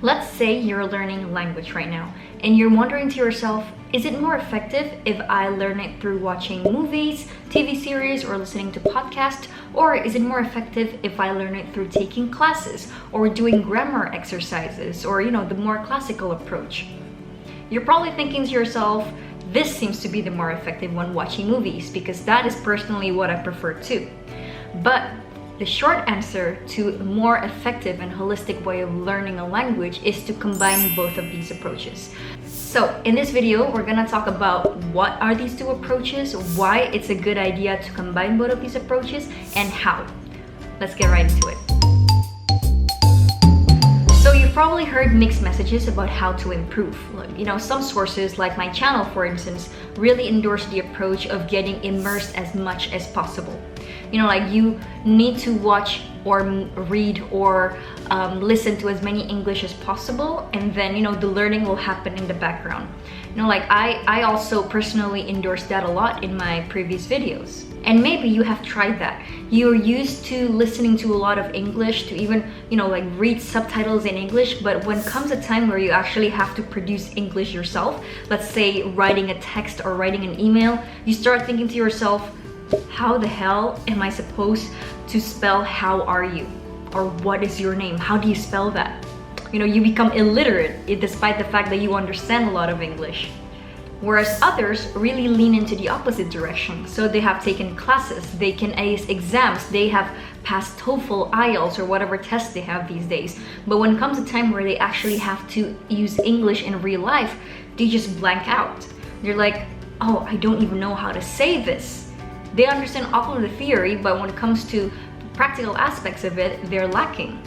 Let's say you're learning a language right now and you're wondering to yourself, is it more effective if I learn it through watching movies, TV series, or listening to podcasts? Or is it more effective if I learn it through taking classes or doing grammar exercises or, the more classical approach? You're probably thinking to yourself, this seems to be the more effective one, watching movies, because that is personally what I prefer too. But the short answer to a more effective and holistic way of learning a language is to combine both of these approaches. So in this video, we're gonna talk about what are these two approaches, why it's a good idea to combine both of these approaches, and how. Let's get right into it. So you've probably heard mixed messages about how to improve. Some sources, like my channel for instance, really endorse the approach of getting immersed as much as possible. You need to watch or read or listen to as many English as possible, and then the learning will happen in the background. I also personally endorse that a lot in my previous videos. And maybe you have tried that. You're used to listening to a lot of English, to even read subtitles in English, but when comes a time where you actually have to produce English yourself, let's say writing a text or writing an email, you start thinking to yourself, how the hell am I supposed to spell how are you? Or what is your name? How do you spell that? You become illiterate despite the fact that you understand a lot of English. Whereas others really lean into the opposite direction. So they have taken classes, they can ace exams, they have passed TOEFL, IELTS, or whatever tests they have these days. But when it comes a time where they actually have to use English in real life, they just blank out. They're like, oh, I don't even know how to say this. They understand all of the theory, but when it comes to practical aspects of it, they're lacking.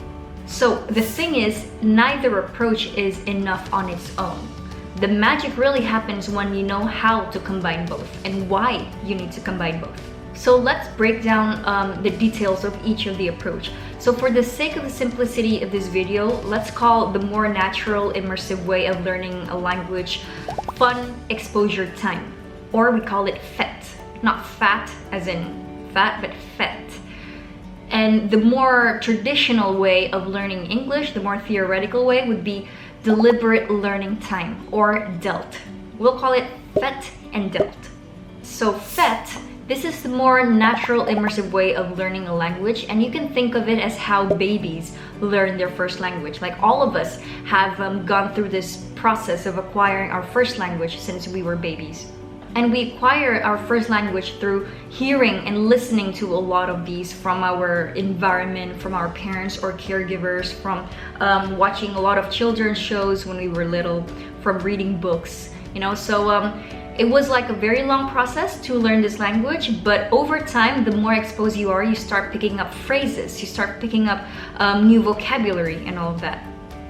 So the thing is, neither approach is enough on its own. The magic really happens when you know how to combine both and why you need to combine both. So let's break down the details of each of the approach. So for the sake of the simplicity of this video, let's call the more natural, immersive way of learning a language fun exposure time, or we call it FET. Not fat as in fat, but FET. And the more traditional way of learning English, the more theoretical way, would be deliberate learning time, or DELT. We'll call it FET and DELT. So FET, this is the more natural, immersive way of learning a language, and you can think of it as how babies learn their first language. Like all of us have gone through this process of acquiring our first language since we were babies. And we acquire our first language through hearing and listening to a lot of these from our environment, from our parents or caregivers, from watching a lot of children's shows when we were little, from reading books, So it was like a very long process to learn this language, but over time, the more exposed you are, you start picking up phrases, you start picking up new vocabulary and all of that.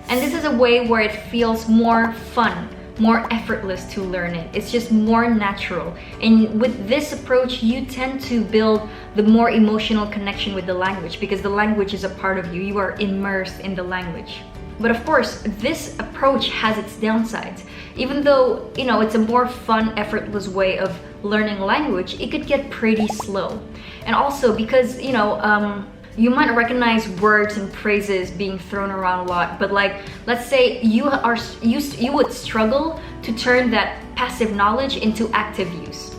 And this is a way where it feels more fun, more effortless to learn it. It's just more natural. And with this approach, you tend to build the more emotional connection with the language, because the language is a part of you. You are immersed in the language. But of course, this approach has its downsides. Even though, it's a more fun, effortless way of learning language, it could get pretty slow. And also because, you might recognize words and phrases being thrown around a lot, but let's say you would struggle to turn that passive knowledge into active use.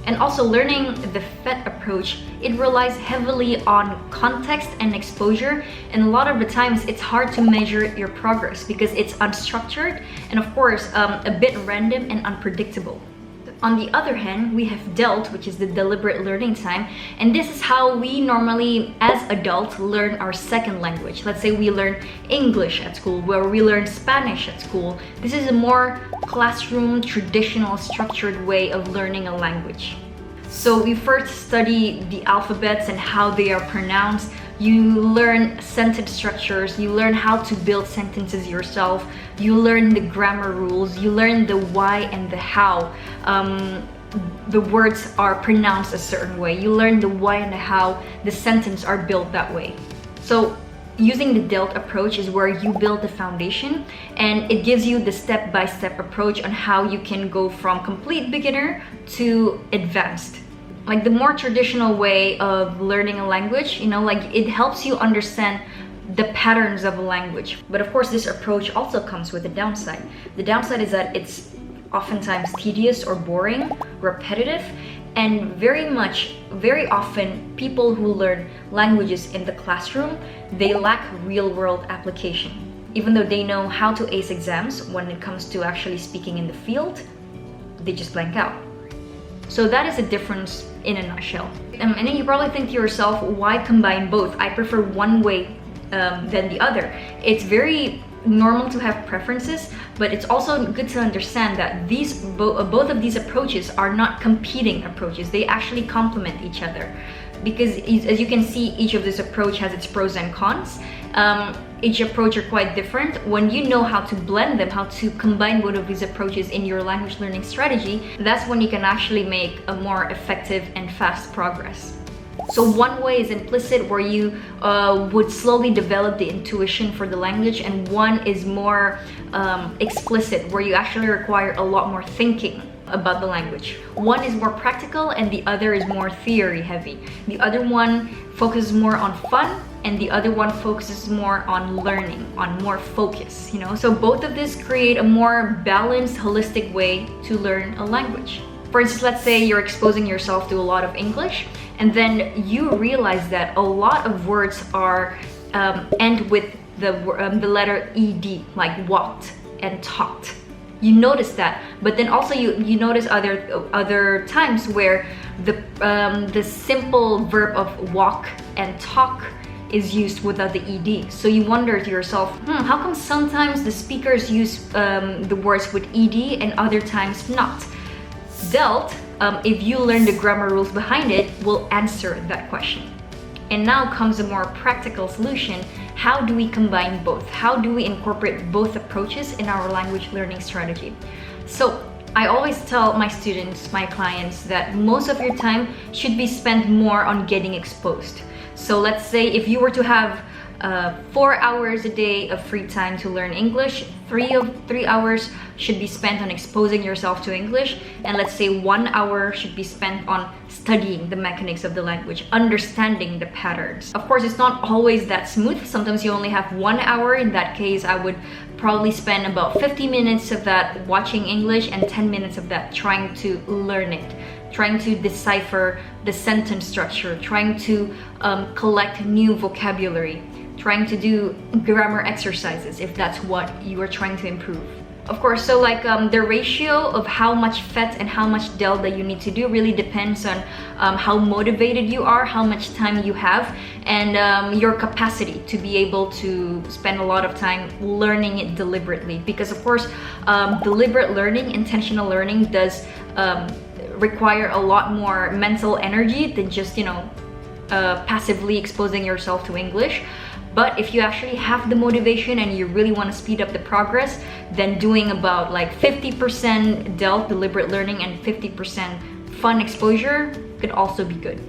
And also learning the FET approach, it relies heavily on context and exposure, and a lot of the times it's hard to measure your progress because it's unstructured and of course a bit random and unpredictable. On the other hand, we have DELT, which is the deliberate learning time, and this is how we normally, as adults, learn our second language. Let's say we learn English at school, where we learn Spanish at school. This is a more classroom, traditional, structured way of learning a language. So we first study the alphabets and how they are pronounced. You learn sentence structures, you learn how to build sentences yourself, you learn the grammar rules, you learn the why and the how the words are pronounced a certain way. You learn the why and the how the sentence are built that way. So using the DELT approach is where you build the foundation, and it gives you the step-by-step approach on how you can go from complete beginner to advanced. Like the more traditional way of learning a language, it helps you understand the patterns of a language. But of course, this approach also comes with a downside. The downside is that it's oftentimes tedious or boring, repetitive, and very often people who learn languages in the classroom, they lack real-world application. Even though they know how to ace exams, when it comes to actually speaking in the field, they just blank out. So that is the difference in a nutshell. And then you probably think to yourself, why combine both? I prefer one way than the other. It's very normal to have preferences, but it's also good to understand that both of these approaches are not competing approaches. They actually complement each other, because as you can see, each of this approach has its pros and cons. Each approach are quite different. When you know how to blend them, how to combine both of these approaches in your language learning strategy, that's when you can actually make a more effective and fast progress. So one way is implicit, where you would slowly develop the intuition for the language, and one is more explicit, where you actually require a lot more thinking about the language. One is more practical and the other is more theory heavy. The other one focuses more on fun, and the other one focuses more on learning, on more focus, So both of these create a more balanced, holistic way to learn a language. For instance, let's say you're exposing yourself to a lot of English, and then you realize that a lot of words are end with the letter ed, like walked and talked. You notice that, but then also you notice other times where the simple verb of walk and talk is used without the ed. So you wonder to yourself, how come sometimes the speakers use the words with ed and other times not? Delt, if you learn the grammar rules behind it, will answer that question. And now comes a more practical solution. How do we combine both? How do we incorporate both approaches in our language learning strategy? So I always tell my students, my clients, that most of your time should be spent more on getting exposed. So let's say if you were to have 4 hours a day of free time to learn English, 3 hours should be spent on exposing yourself to English, and let's say 1 hour should be spent on studying the mechanics of the language, understanding the patterns. Of course, it's not always that smooth. Sometimes you only have 1 hour. In that case, I would probably spend about 50 minutes of that watching English and 10 minutes of that trying to learn it, trying to decipher the sentence structure, trying to collect new vocabulary, trying to do grammar exercises if that's what you are trying to improve. Of course, so like the ratio of how much fet and how much del that you need to do really depends on how motivated you are, how much time you have, and your capacity to be able to spend a lot of time learning it deliberately. Because of course, deliberate learning, intentional learning does require a lot more mental energy than just, passively exposing yourself to English. But if you actually have the motivation and you really want to speed up the progress, then doing about like 50% Delt, deliberate learning, and 50% fun exposure could also be good.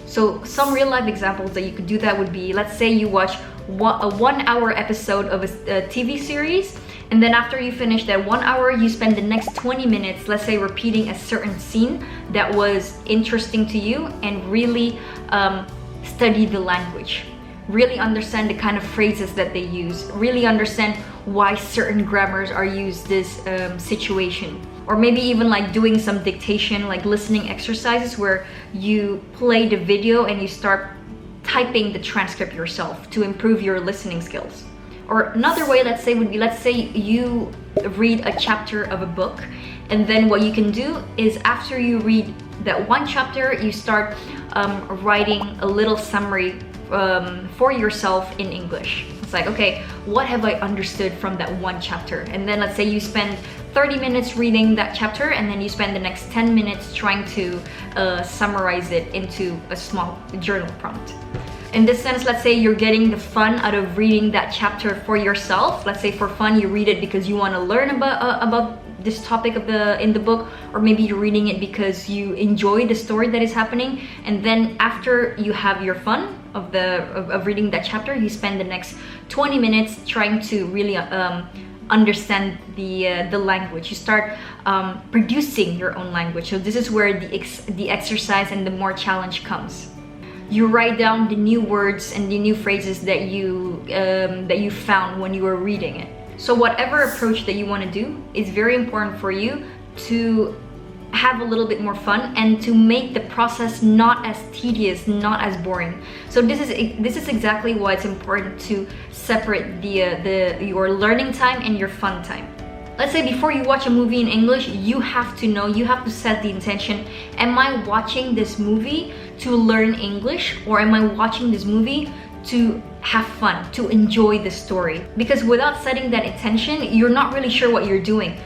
So some real life examples that you could do that would be, let's say you watch a 1 hour episode of a TV series, and then after you finish that 1 hour, you spend the next 20 minutes, let's say, repeating a certain scene that was interesting to you, and really study the language. Really understand the kind of phrases that they use, really understand why certain grammars are used this situation. Or maybe even like doing some dictation, like listening exercises where you play the video and you start typing the transcript yourself to improve your listening skills. Or another way, let's say, would be, let's say you read a chapter of a book, and then what you can do is after you read that one chapter, you start writing a little summary for yourself in English. It's like, okay, what have I understood from that one chapter? And then let's say you spend 30 minutes reading that chapter, and then you spend the next 10 minutes trying to summarize it into a small journal prompt. In this sense, let's say you're getting the fun out of reading that chapter for yourself. Let's say for fun, you read it because you want to learn about this topic in the book, or maybe you're reading it because you enjoy the story that is happening. And then after you have your fun of reading that chapter, you spend the next 20 minutes trying to really understand the language. You start producing your own language. So this is where the exercise and the more challenge comes. you write down the new words and the new phrases that you found when you were reading it. So whatever approach that you want to do, it's very important for you to have a little bit more fun and to make the process not as tedious, not as boring. So this is exactly why it's important to separate your learning time and your fun time. Let's say before you watch a movie in English, you have to set the intention: am I watching this movie to learn English, or am I watching this movie to have fun, to enjoy the story? Because without setting that intention, you're not really sure what you're doing.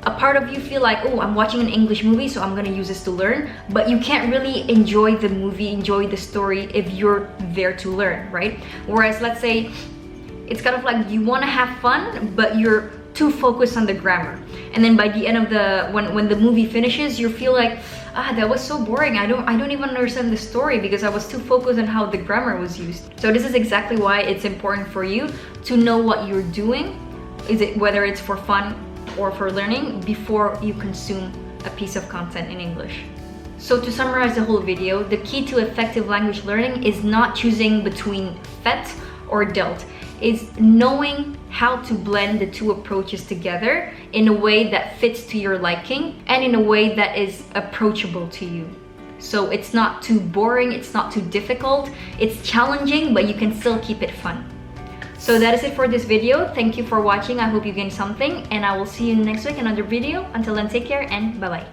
A part of you feel like, oh, I'm watching an English movie, so I'm gonna use this to learn, but you can't really enjoy the movie, enjoy the story if you're there to learn, right? Whereas let's say it's kind of like you wanna have fun, but you're too focused on the grammar. And then by the end of when the movie finishes, you feel like, that was so boring. I don't even understand the story because I was too focused on how the grammar was used. So this is exactly why it's important for you to know what you're doing, whether it's for fun or for learning, before you consume a piece of content in English. So to summarize the whole video, the key to effective language learning is not choosing between FET or DELT. It's knowing how to blend the two approaches together in a way that fits to your liking and in a way that is approachable to you. So it's not too boring, it's not too difficult, it's challenging, but you can still keep it fun. So that is it for this video. Thank you for watching. I hope you gained something, and I will see you next week in another video. Until then, take care and bye-bye.